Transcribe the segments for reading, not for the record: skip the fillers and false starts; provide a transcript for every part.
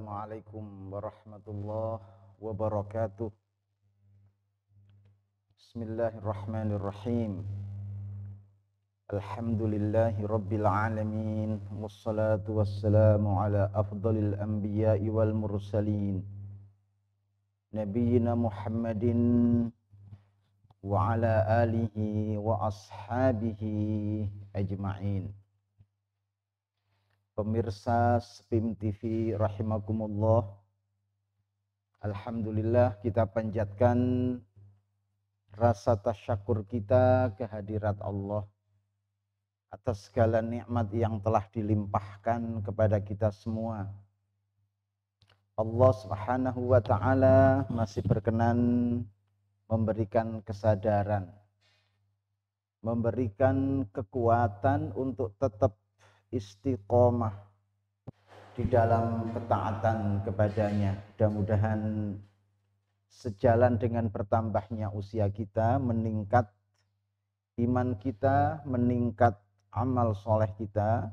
Assalamualaikum warahmatullahi wabarakatuh. Bismillahirrahmanirrahim. Alhamdulillahi rabbil alamin. Wassalatu wassalamu ala afdalil anbiya'i wal mursalin, Nabiyyina Muhammadin wa ala alihi wa ashabihi ajma'in. Pemirsa SPIM TV rahimakumullah, alhamdulillah kita panjatkan rasa tasyakur kita kehadirat Allah atas segala nikmat yang telah dilimpahkan kepada kita semua. Allah Subhanahu wa ta'ala masih berkenan memberikan kesadaran, memberikan kekuatan untuk tetap istiqomah di dalam ketaatan kepadanya. Mudah-mudahan sejalan dengan bertambahnya usia kita, meningkat iman kita, meningkat amal soleh kita,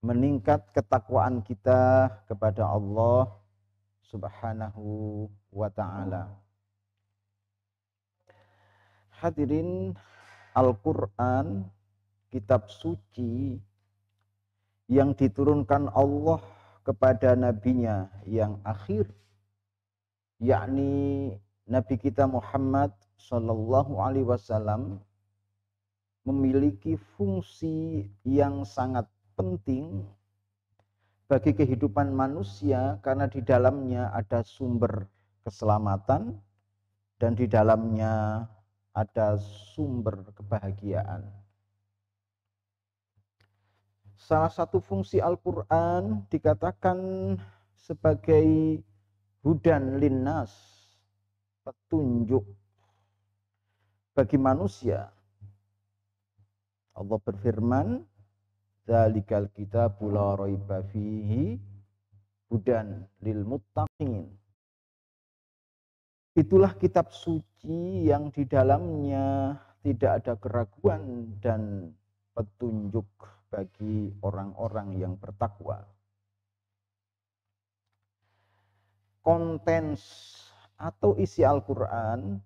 meningkat ketakwaan kita kepada Allah Subhanahu wa ta'ala. Hadirin, Al-Quran, kitab suci yang diturunkan Allah kepada nabinya yang akhir, yakni Nabi kita Muhammad sallallahu alaihi wasallam, memiliki fungsi yang sangat penting bagi kehidupan manusia karena di dalamnya ada sumber keselamatan dan di dalamnya ada sumber kebahagiaan. Salah satu fungsi Al-Quran dikatakan sebagai hudan linnas, petunjuk bagi manusia. Allah berfirman, "Dzalikal kitabu la raiba fihi hudan lil muttaqin." Itulah kitab suci yang di dalamnya tidak ada keraguan dan petunjuk bagi orang-orang yang bertakwa. Kontens atau isi Al-Quran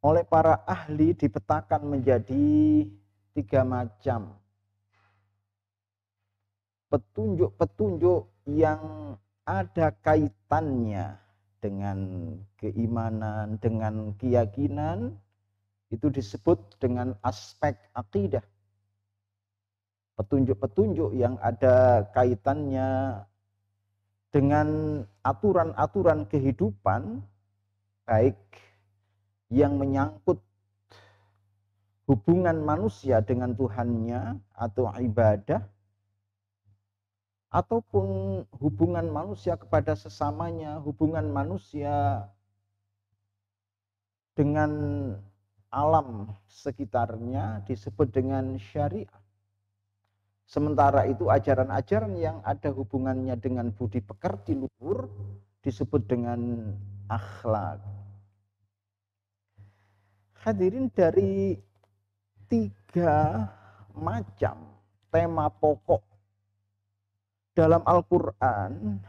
oleh para ahli dipetakan menjadi 3 macam. Petunjuk-petunjuk yang ada kaitannya dengan keimanan, dengan keyakinan, itu disebut dengan aspek akidah. Petunjuk-petunjuk yang ada kaitannya dengan aturan-aturan kehidupan, baik yang menyangkut hubungan manusia dengan Tuhannya atau ibadah, ataupun hubungan manusia kepada sesamanya, hubungan manusia dengan alam sekitarnya, disebut dengan syariat. Sementara itu ajaran-ajaran yang ada hubungannya dengan budi pekerti luhur disebut dengan akhlak. Hadirin, dari 3 macam tema pokok dalam Al-Quran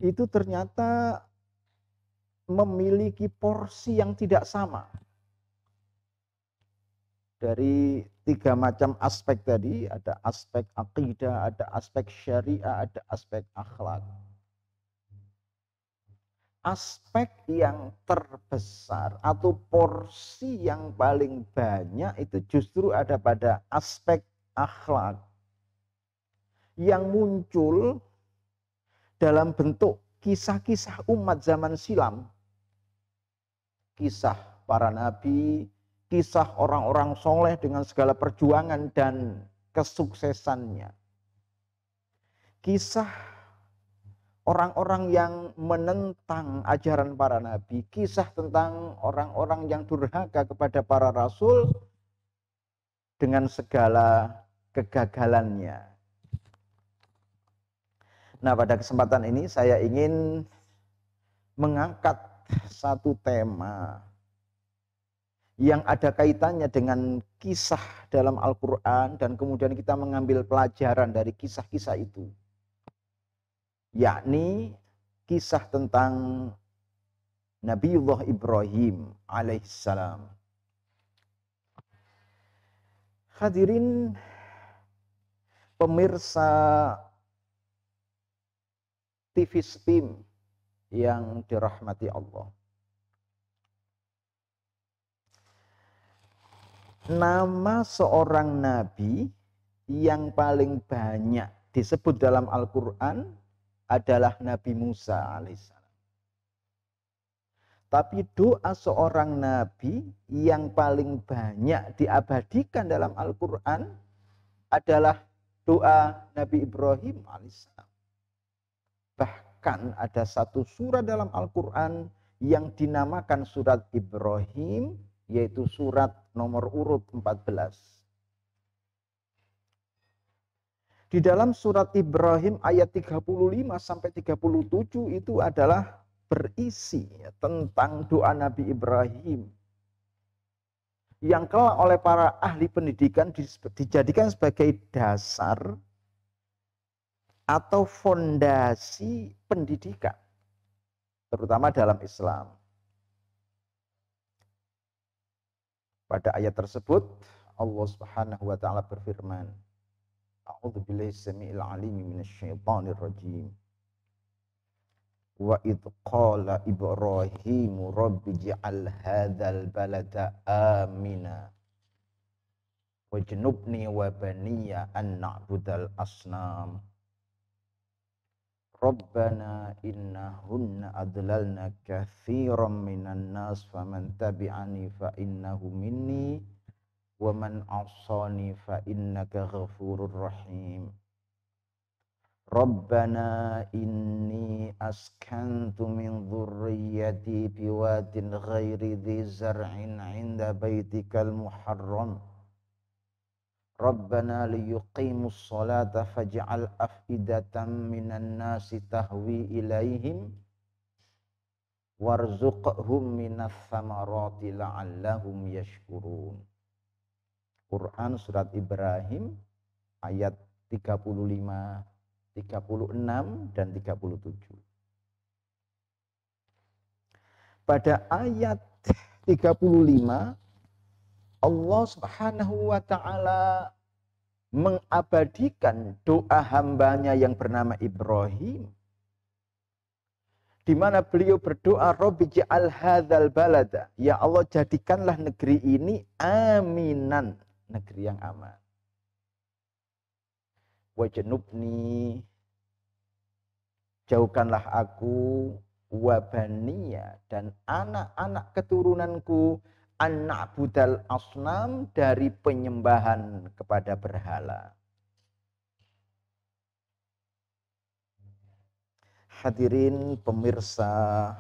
itu ternyata memiliki porsi yang tidak sama. Dari 3 macam aspek tadi, ada aspek akidah, ada aspek syariah, ada aspek akhlak. Aspek yang terbesar atau porsi yang paling banyak itu justru ada pada aspek akhlak yang muncul dalam bentuk kisah-kisah umat zaman silam, kisah para nabi, kisah orang-orang soleh dengan segala perjuangan dan kesuksesannya, kisah orang-orang yang menentang ajaran para nabi, kisah tentang orang-orang yang durhaka kepada para rasul dengan segala kegagalannya. Nah, pada kesempatan ini saya ingin mengangkat satu tema yang ada kaitannya dengan kisah dalam Al-Quran dan kemudian kita mengambil pelajaran dari kisah-kisah itu. yakni kisah tentang Nabiullah Ibrahim alaihissalam. Hadirin pemirsa TV SPIM yang dirahmati Allah. Nama seorang nabi yang paling banyak disebut dalam Al-Quran adalah Nabi Musa alaihissalam. Tapi doa seorang nabi yang paling banyak diabadikan dalam Al-Quran adalah doa Nabi Ibrahim alaihissalam. Bahkan ada satu surat dalam Al-Quran yang dinamakan surat Ibrahim, yaitu surat nomor urut 14. Di dalam surat Ibrahim ayat 35 sampai 37 itu adalah berisi tentang doa Nabi Ibrahim yang kelak oleh para ahli pendidikan dijadikan sebagai dasar atau fondasi pendidikan, terutama dalam Islam. Pada ayat tersebut Allah Subhanahu wa taala berfirman, A'udzubillahi samiil alimi minasyaitonir rajim. Wa idh qala Ibrahimu rabbi ij'al hadzal balada amina wajnubni wa baniya an na'budal asnam. Rabbana innahunna adlalna katsiran minan nas faman tabi'ani fa innahu minni wa man 'asani fa innaka ghafurur rahim. Rabbana inni askantu min dhurriyyati biwadin ghairi dhi zar'in 'inda baitikal muharram. Rabbana liyuqimus sholata faj'al af'idatan minan nasi tahwi ilaihim warzuqhum minas samarati la'allahum yashkurun. Quran surat Ibrahim ayat 35, 36 dan 37. Pada ayat 35 Allah Subhanahu wa taala mengabadikan doa hambanya yang bernama Ibrahim, di mana beliau berdoa, Rabbi ja'al hadzal balada, ya Allah jadikanlah negeri ini aminan, negeri yang aman. Wajnubni, jauhkanlah aku, wabaniya, dan anak-anak keturunanku, an-na'budal asnam, dari penyembahan kepada berhala. Hadirin pemirsa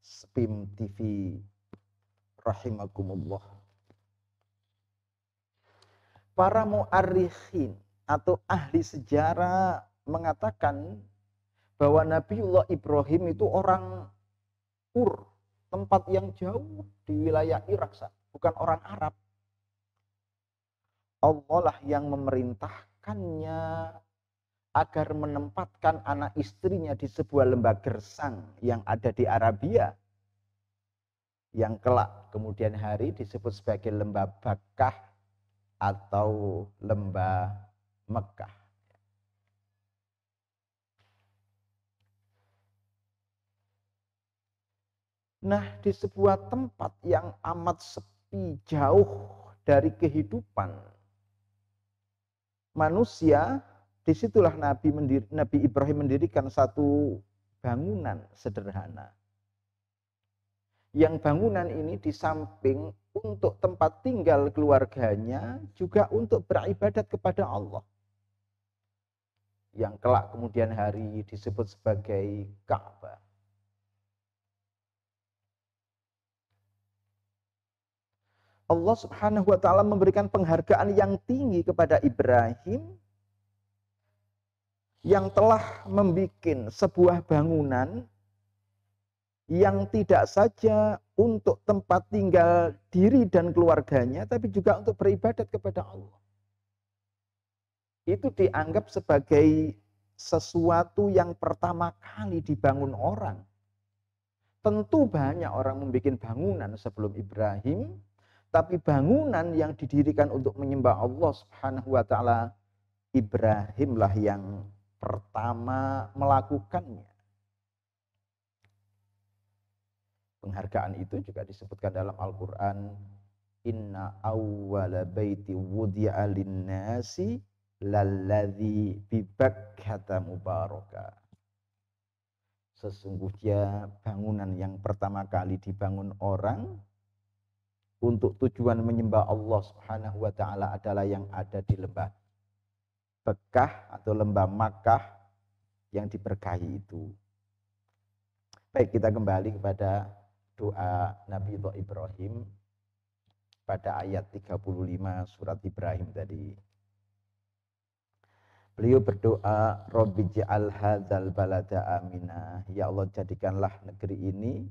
SPIM TV rahimakumullah. Para mu'arrikhin atau ahli sejarah mengatakan bahwa Nabiullah Ibrahim itu orang Ur, tempat yang jauh di wilayah Irak, bukan orang Arab. Allah lah yang memerintahkannya agar menempatkan anak istrinya di sebuah lembah gersang yang ada di Arabia, yang kelak kemudian hari disebut sebagai lembah Bakkah atau lembah Mekah. Nah, di sebuah tempat yang amat sepi, jauh dari kehidupan manusia, disitulah Nabi Ibrahim mendirikan satu bangunan sederhana. Yang bangunan ini di samping untuk tempat tinggal keluarganya, juga untuk beribadat kepada Allah, yang kelak kemudian hari disebut sebagai Ka'bah. Allah Subhanahu wa taala memberikan penghargaan yang tinggi kepada Ibrahim yang telah membuat sebuah bangunan yang tidak saja untuk tempat tinggal diri dan keluarganya, tapi juga untuk beribadat kepada Allah. Itu dianggap sebagai sesuatu yang pertama kali dibangun orang. Tentu banyak orang membuat bangunan sebelum Ibrahim, tapi bangunan yang didirikan untuk menyembah Allah Subhanahu wa taala, Ibrahimlah yang pertama melakukannya. Penghargaan itu juga disebutkan dalam Al-Qur'an, inna awwala baiti wudi'a lin-nasi lalladzi bi Bakkata mubaraka. Sesungguhnya bangunan yang pertama kali dibangun orang untuk tujuan menyembah Allah Subhanahu wa taala adalah yang ada di lembah Bekkah atau lembah Makkah yang diberkahi itu. Baik, kita kembali kepada doa Nabi Ibrahim pada ayat 35 surat Ibrahim tadi. Beliau berdoa, Rabbi ja'al hadzal balada aminah. Ya Allah, jadikanlah negeri ini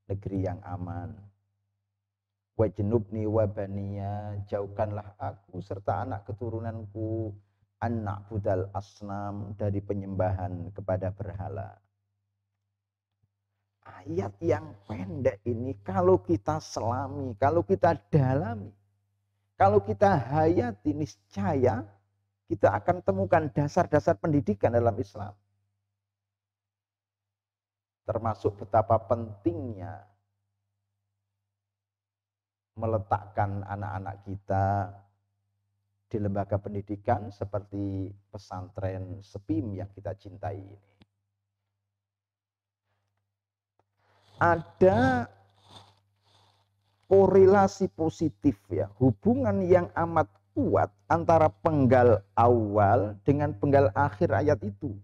negeri yang aman. Wajnubni wa baniya, jauhkanlah aku serta anak keturunanku anak budal asnam dari penyembahan kepada berhala. Ayat yang pendek ini kalau kita selami, kalau kita dalami, kalau kita hayati, niscaya kita akan temukan dasar-dasar pendidikan dalam Islam. Termasuk betapa pentingnya meletakkan anak-anak kita di lembaga pendidikan seperti pesantren SPIM yang kita cintai ini. Ada korelasi positif ya, hubungan yang amat kuat antara penggal awal dengan penggal akhir ayat itu.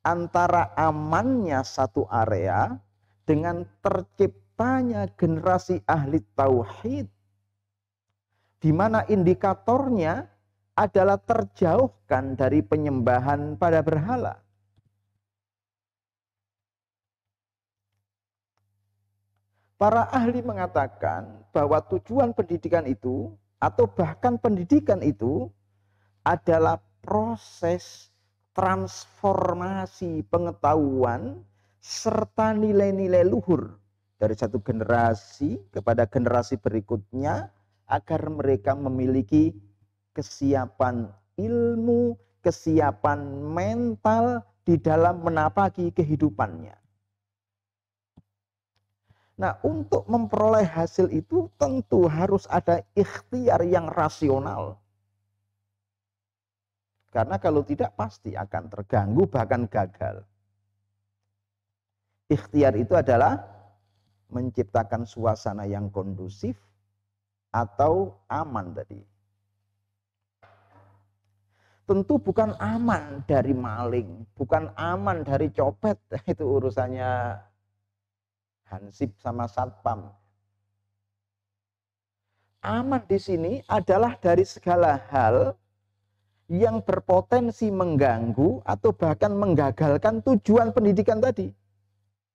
Antara amannya satu area dengan terciptanya generasi ahli tauhid, di mana indikatornya adalah terjauhkan dari penyembahan pada berhala. Para ahli mengatakan bahwa tujuan pendidikan itu atau bahkan pendidikan itu adalah proses transformasi pengetahuan serta nilai-nilai luhur dari satu generasi kepada generasi berikutnya agar mereka memiliki kesiapan ilmu, kesiapan mental di dalam menapaki kehidupannya. Nah, untuk memperoleh hasil itu tentu harus ada ikhtiar yang rasional. Karena kalau tidak pasti akan terganggu bahkan gagal. Ikhtiar itu adalah menciptakan suasana yang kondusif atau aman tadi. Tentu bukan aman dari maling, bukan aman dari copet, itu urusannya Hansip sama Satpam. Aman di sini adalah dari segala hal yang berpotensi mengganggu atau bahkan menggagalkan tujuan pendidikan tadi.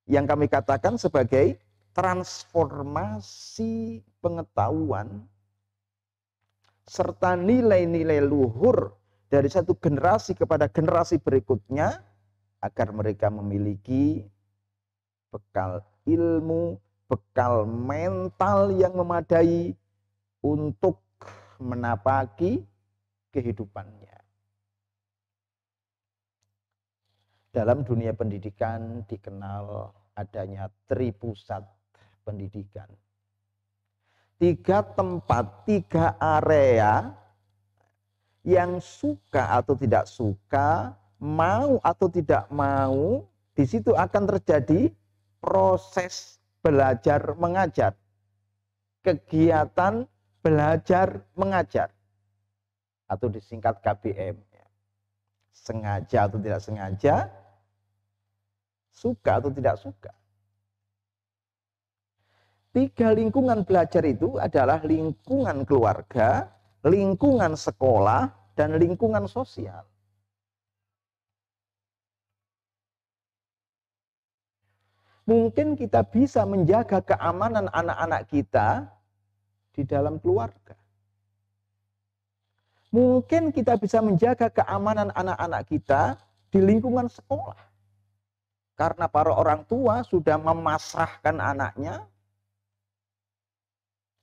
Yang kami katakan sebagai transformasi pengetahuan serta nilai-nilai luhur dari satu generasi kepada generasi berikutnya agar mereka memiliki bekal ilmu, bekal mental yang memadai untuk menapaki kehidupannya. Dalam dunia pendidikan dikenal adanya tripusat pendidikan. 3 tempat, 3 area yang suka atau tidak suka, mau atau tidak mau, di situ akan terjadi proses belajar mengajar, kegiatan belajar mengajar, atau disingkat KBM. Sengaja atau tidak sengaja, suka atau tidak suka. 3 lingkungan belajar itu adalah lingkungan keluarga, lingkungan sekolah, dan lingkungan sosial. Mungkin kita bisa menjaga keamanan anak-anak kita di dalam keluarga. Mungkin kita bisa menjaga keamanan anak-anak kita di lingkungan sekolah. Karena para orang tua sudah memasrahkan anaknya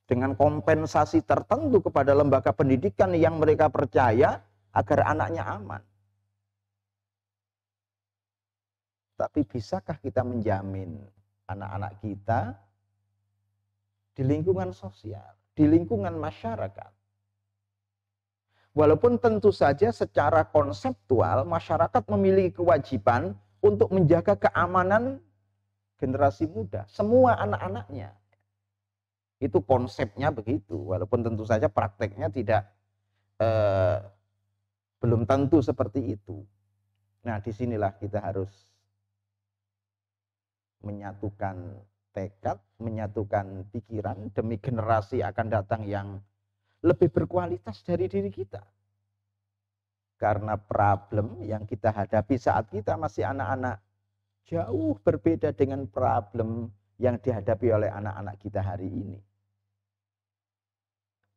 dengan kompensasi tertentu kepada lembaga pendidikan yang mereka percaya agar anaknya aman. Tapi bisakah kita menjamin anak-anak kita di lingkungan sosial, di lingkungan masyarakat? Walaupun tentu saja secara konseptual masyarakat memiliki kewajiban untuk menjaga keamanan generasi muda, semua anak-anaknya. Itu konsepnya begitu, walaupun tentu saja prakteknya tidak belum tentu seperti itu. Nah, disinilah kita harus menyatukan tekad, menyatukan pikiran demi generasi akan datang yang lebih berkualitas dari diri kita. Karena problem yang kita hadapi saat kita masih anak-anak jauh berbeda dengan problem yang dihadapi oleh anak-anak kita hari ini.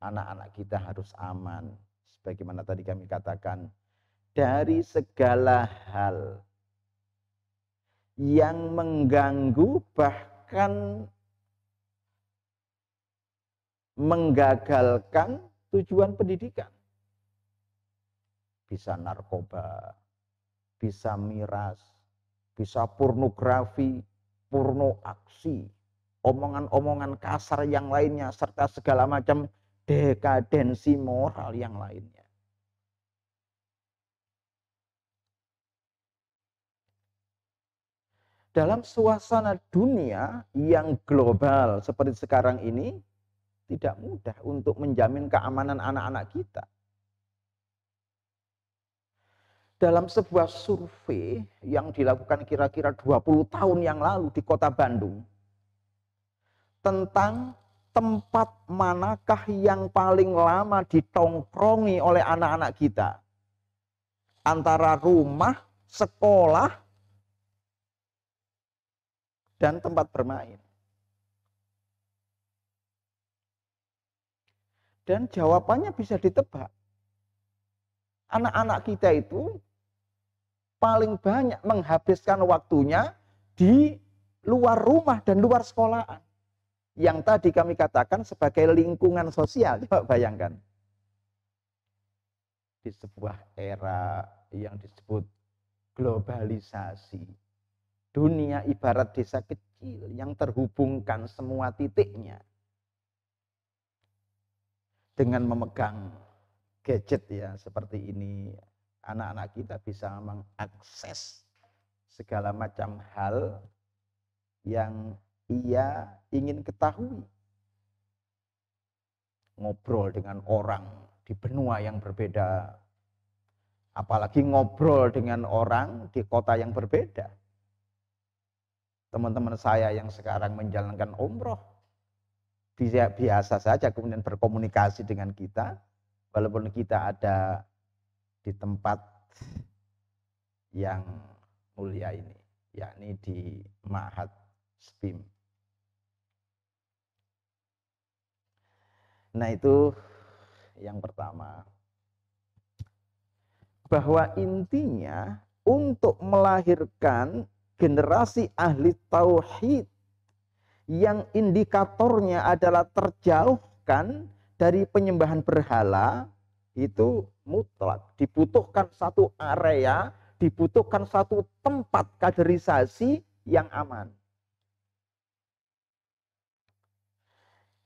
Anak-anak kita harus aman, sebagaimana tadi kami katakan, dari segala hal yang mengganggu bahkan menggagalkan tujuan pendidikan. Bisa narkoba, bisa miras, bisa pornografi, porno aksi, omongan-omongan kasar yang lainnya, serta segala macam dekadensi moral yang lainnya. Dalam suasana dunia yang global seperti sekarang ini, tidak mudah untuk menjamin keamanan anak-anak kita. Dalam sebuah survei yang dilakukan kira-kira 20 tahun yang lalu di kota Bandung, tentang tempat manakah yang paling lama ditongkrongi oleh anak-anak kita. Antara rumah, sekolah, dan tempat bermain. Dan jawabannya bisa ditebak. Anak-anak kita itu paling banyak menghabiskan waktunya di luar rumah dan luar sekolahan. Yang tadi kami katakan sebagai lingkungan sosial. Coba bayangkan. Di sebuah era yang disebut globalisasi. Dunia ibarat desa kecil yang terhubungkan semua titiknya. Dengan memegang gadget ya seperti ini, anak-anak kita bisa mengakses segala macam hal yang ia ingin ketahui. Ngobrol dengan orang di benua yang berbeda, apalagi ngobrol dengan orang di kota yang berbeda. Teman-teman saya yang sekarang menjalankan umroh, biasa saja kemudian berkomunikasi dengan kita, walaupun kita ada di tempat yang mulia ini, yakni di Ma'had SPIM. Nah itu yang pertama. Bahwa intinya untuk melahirkan generasi ahli tauhid yang indikatornya adalah terjauhkan dari penyembahan berhala, itu mutlak. Dibutuhkan satu area, dibutuhkan satu tempat kaderisasi yang aman.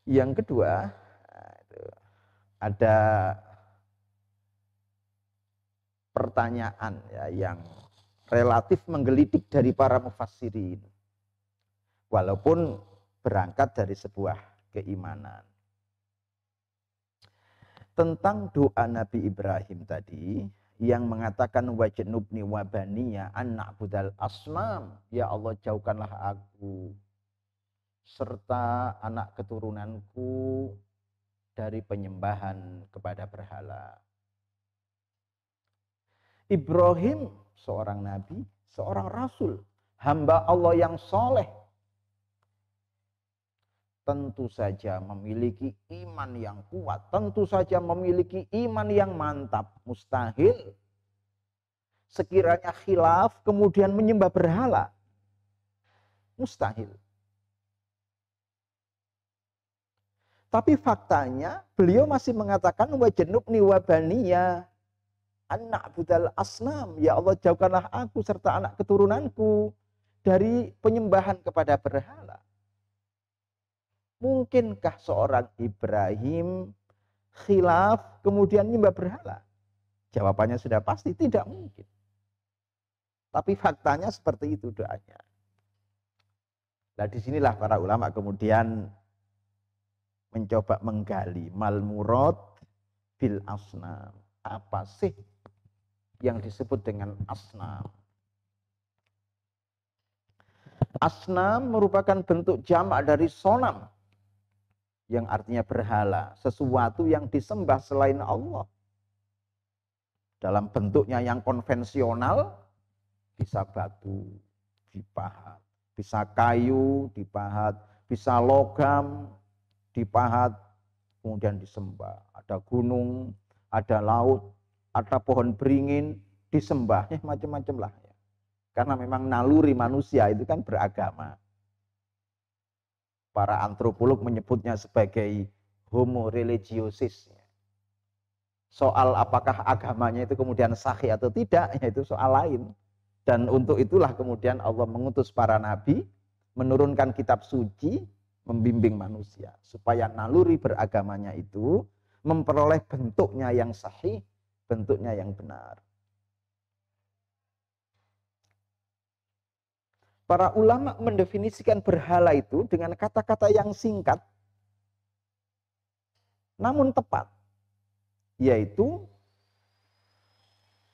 Yang kedua, ada pertanyaan ya, yang relatif menggelitik dari para mufassirin. Walaupun berangkat dari sebuah keimanan. Tentang doa Nabi Ibrahim tadi, yang mengatakan wajnubni wabaniya an na'budal asnam. Ya Allah, jauhkanlah aku serta anak keturunanku dari penyembahan kepada berhala. Ibrahim seorang nabi, seorang rasul, hamba Allah yang soleh. tentu saja memiliki iman yang kuat, tentu saja memiliki iman yang mantap. Mustahil sekiranya khilaf kemudian menyembah berhala. Mustahil. Tapi faktanya beliau masih mengatakan wajanubni wa baniya anak budal asnam. Ya Allah, jauhkanlah aku serta anak keturunanku dari penyembahan kepada berhala. Mungkinkah seorang Ibrahim khilaf kemudian menyembah berhala? Jawabannya sudah pasti tidak mungkin. Tapi faktanya seperti itu doanya. Nah, disinilah para ulama kemudian mencoba menggali mal murad bil asnam. Apa sih yang disebut dengan asnam? Asnam merupakan bentuk jamak dari sonam, yang artinya berhala, sesuatu yang disembah selain Allah. Dalam bentuknya yang konvensional, bisa batu dipahat, bisa kayu dipahat, bisa logam dipahat, kemudian disembah. Ada gunung, ada laut, ada pohon beringin, disembah, macam-macam lah. Ya. Karena memang naluri manusia itu kan beragama. Para antropolog menyebutnya sebagai homo religiosis. Soal apakah agamanya itu kemudian sahih atau tidak, yaitu soal lain. Dan untuk itulah kemudian Allah mengutus para nabi, menurunkan kitab suci, membimbing manusia. Supaya naluri beragamanya itu memperoleh bentuknya yang sahih, bentuknya yang benar. Para ulama mendefinisikan berhala itu dengan kata-kata yang singkat, namun tepat. Yaitu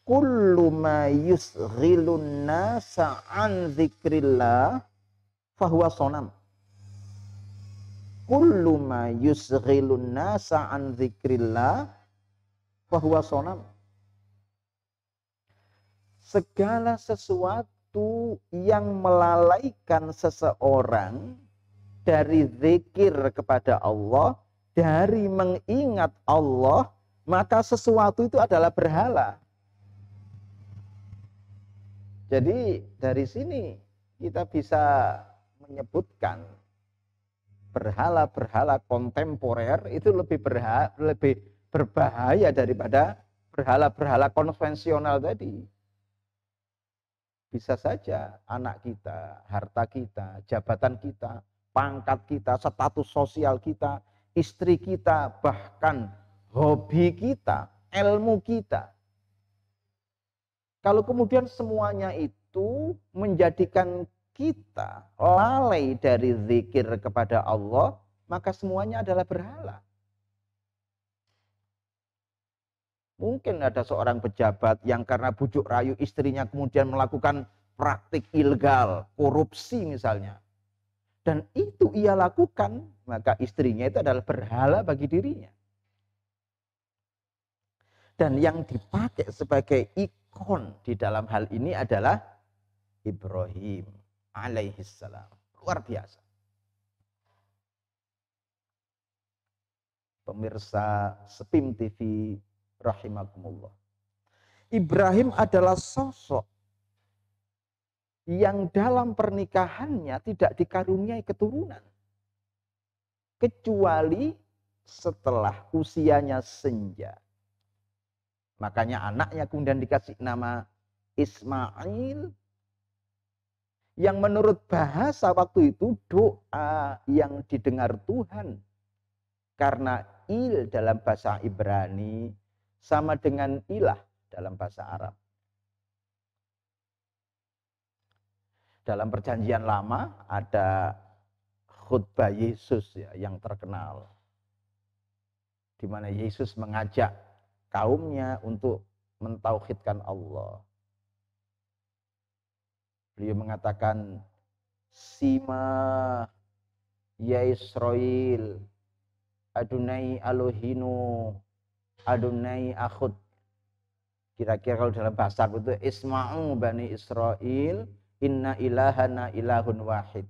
kullu ma yusghilun nasa an dzikrillah fahuwa sonam. Kullu ma yusghilun nasa an dzikrillah fahuwa sonam. Segala sesuatu yang melalaikan seseorang dari zikir kepada Allah, dari mengingat Allah, maka sesuatu itu adalah berhala. Jadi dari sini kita bisa menyebutkan berhala-berhala kontemporer itu lebih berbahaya daripada berhala-berhala konvensional tadi. Bisa saja anak kita, harta kita, jabatan kita, pangkat kita, status sosial kita, istri kita, bahkan hobi kita, ilmu kita. Kalau kemudian semuanya itu menjadikan kita lalai dari zikir kepada Allah, maka semuanya adalah berhala. Mungkin ada seorang pejabat yang karena bujuk rayu istrinya kemudian melakukan praktik ilegal, korupsi misalnya. Dan itu ia lakukan, maka istrinya itu adalah berhala bagi dirinya. Dan yang dipakai sebagai ikon di dalam hal ini adalah Ibrahim alaihissalam. Luar biasa. Pemirsa Spim TV rahimakumullah. Ibrahim adalah sosok yang dalam pernikahannya tidak dikaruniai keturunan. Kecuali setelah usianya senja. Makanya anaknya kemudian dikasih nama Ismail, yang menurut bahasa waktu itu doa yang didengar Tuhan. Karena il dalam bahasa Ibrani sama dengan ilah dalam bahasa Arab. Dalam perjanjian lama ada khutbah Yesus ya, yang terkenal. Di mana Yesus mengajak kaumnya untuk mentauhidkan Allah. Beliau mengatakan, Sima ya Israel, Adonai Elohinu, Adonai Akhud. Kira-kira kalau dalam bahasa itu, Isma'u Bani Israel, Inna ilahana ilahun wahid.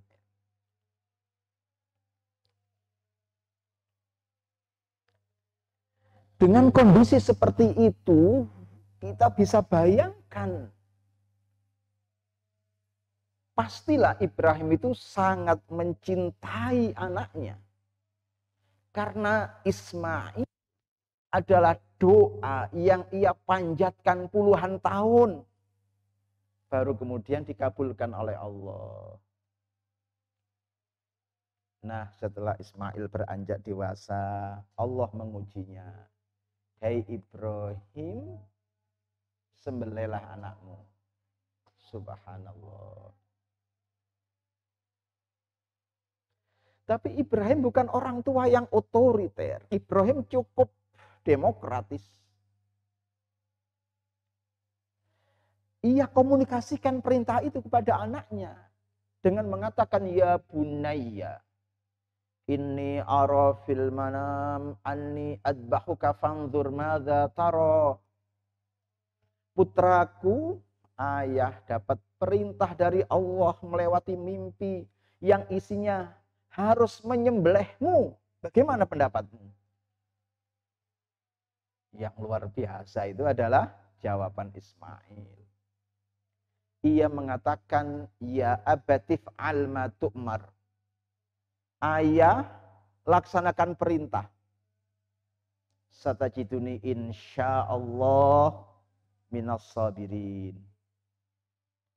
Dengan kondisi seperti itu, kita bisa bayangkan, pastilah Ibrahim itu sangat mencintai anaknya. Karena Ismail adalah doa yang ia panjatkan puluhan tahun. Baru kemudian dikabulkan oleh Allah. Nah, setelah Ismail beranjak dewasa, Allah mengujinya. Hai Ibrahim, sembelihlah anakmu. Subhanallah. Tapi Ibrahim bukan orang tua yang otoriter. Ibrahim cukup demokratis. Ia komunikasikan perintah itu kepada anaknya dengan mengatakan, ya bunayya, inni ara fil manam anni adbahuka fanzur madza tara. Putraku, ayah dapat perintah dari Allah melewati mimpi yang isinya harus menyembelihmu. Bagaimana pendapatmu? Yang luar biasa itu adalah jawaban Ismail. Ia mengatakan, ya abatif alma tu'mar. Ayah, laksanakan perintah. Satajiduni insyaallah minas sabirin.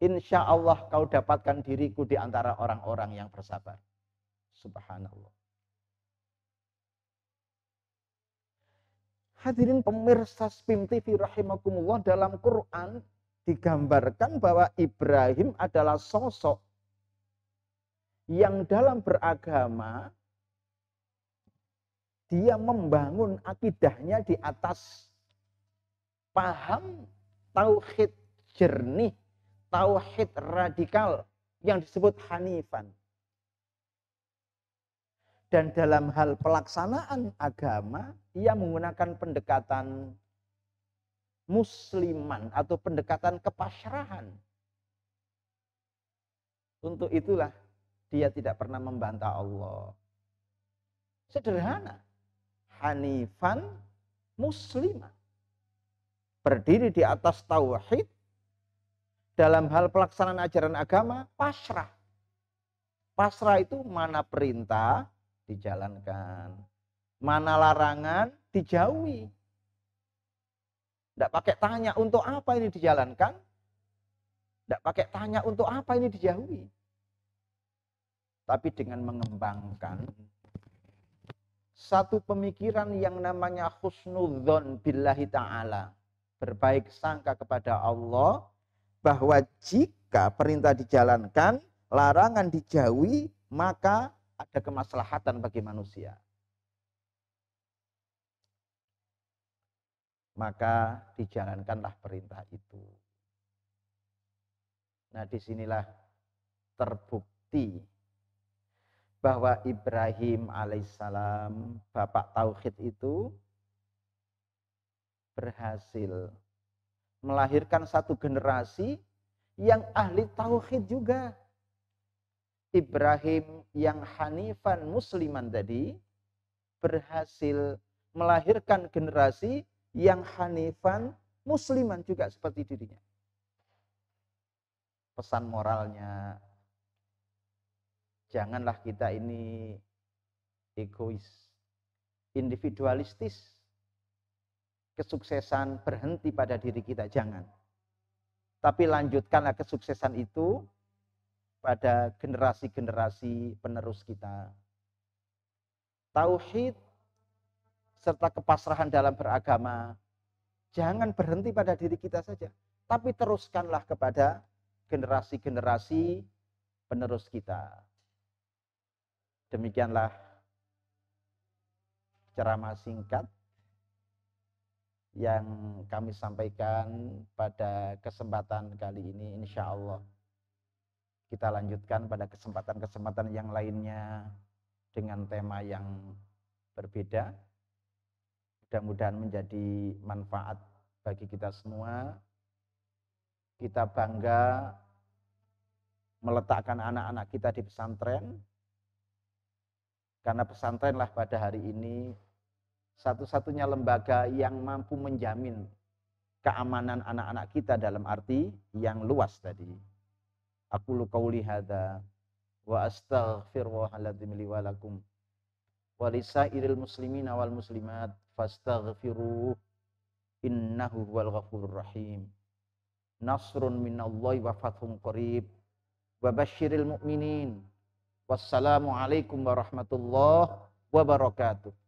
Insya Allah kau dapatkan diriku di antara orang-orang yang bersabar. Subhanallah. Hadirin pemirsa SPIM TV rahimakumullah, dalam Quran digambarkan bahwa Ibrahim adalah sosok yang dalam beragama dia membangun akidahnya di atas paham tauhid jernih, tauhid radikal yang disebut hanifan. Dan dalam hal pelaksanaan agama, ia menggunakan pendekatan musliman atau pendekatan kepasyrahan. Untuk itulah dia tidak pernah membantah Allah. Sederhana. Hanifan musliman. Berdiri di atas tauhid. Dalam hal pelaksanaan ajaran agama, pasrah. Pasrah itu mana perintah dijalankan, mana larangan dijauhi. Tidak pakai tanya untuk apa ini dijalankan, tidak pakai tanya untuk apa ini dijauhi. Tapi dengan mengembangkan satu pemikiran yang namanya husnudzon billahi ta'ala. Berbaik sangka kepada Allah bahwa jika perintah dijalankan, larangan dijauhi, maka ada kemaslahatan bagi manusia. Maka dijalankanlah perintah itu. Nah, disinilah terbukti bahwa Ibrahim alaihissalam, bapak tauhid itu, berhasil melahirkan satu generasi yang ahli tauhid juga. Ibrahim yang hanifan musliman tadi berhasil melahirkan generasi yang hanifan musliman juga seperti dirinya. Pesan moralnya, janganlah kita ini egois, individualistis. Kesuksesan berhenti pada diri kita, jangan. Tapi lanjutkanlah kesuksesan itu pada generasi-generasi penerus kita. Tauhid serta kepasrahan dalam beragama jangan berhenti pada diri kita saja, tapi teruskanlah kepada generasi-generasi penerus kita. Demikianlah ceramah singkat yang kami sampaikan pada kesempatan kali ini. Insya Allah kita lanjutkan pada kesempatan-kesempatan yang lainnya dengan tema yang berbeda. Mudah-mudahan menjadi manfaat bagi kita semua. Kita bangga meletakkan anak-anak kita di pesantren, karena pesantrenlah pada hari ini satu-satunya lembaga yang mampu menjamin keamanan anak-anak kita dalam arti yang luas tadi. Aku qauli hadza wa astaghfirullahaladzim li wa lakum wa lisairil muslimina wal muslimat fastaghfiruh innahu huwal ghafurur rahim. Nasrun minallahi wa fathun qarib wa basyiril mu'minin. Wassalamu alaikum warahmatullahi wabarakatuh.